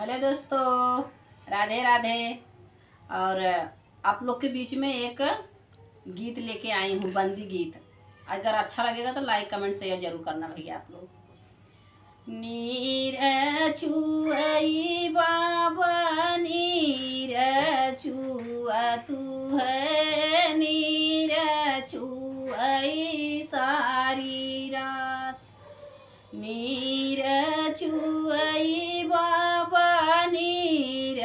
Hello दोस्तों, राधे राधे। और आप लोग के बीच में एक गीत लेके आई हूँ, बंदी गीत। अगर अच्छा लगेगा तो लाइक कमेंट शेयर जरूर करना भैया आप लोग। नीर चुआई बाबा नीर चुआ तू है, नीर चुआई सारी रात। नीर चुआई बाबा नीर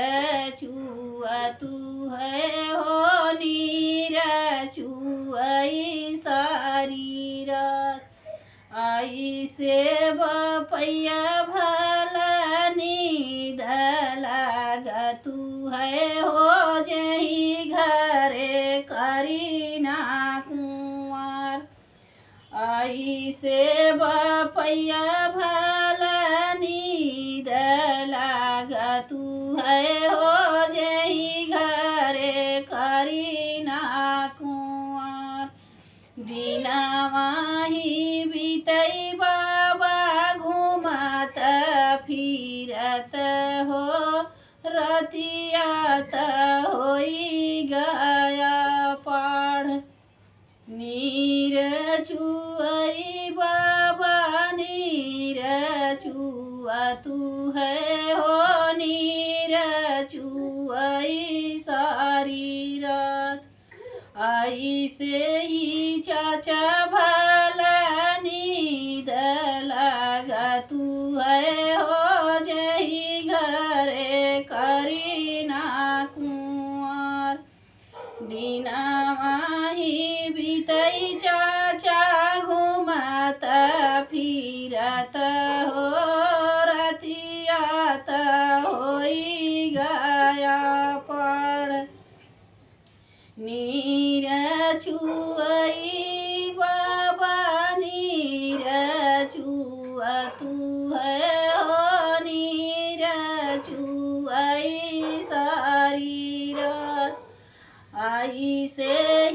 चुआ तू है हो, नीर चुआई सारी रात। आई से बपैया भला नींद लागा तू है हो, जही घरे करीना कुंवर। आई से बपैया भला नींद लागा तू है हो, जही घरे करीना कुंवर। दिनवा ही बीतई बाबा घूमत फिरत हो, रतियात होई गया पाढ़। नीर चुआई बाबा नीर चुआ तू है हो, नीर चुआई सारी रात। आई से ही चाचा भला नींद लागा तू है हो, जही घरे करीना कुंवर। दिनवा ही बीतई चाचा घूमत फिरत हो, रतियात होई गया पड़। नीर चुआई बाबा नीर चुआ तू है हो, नीर चुआई सारी रात। आई से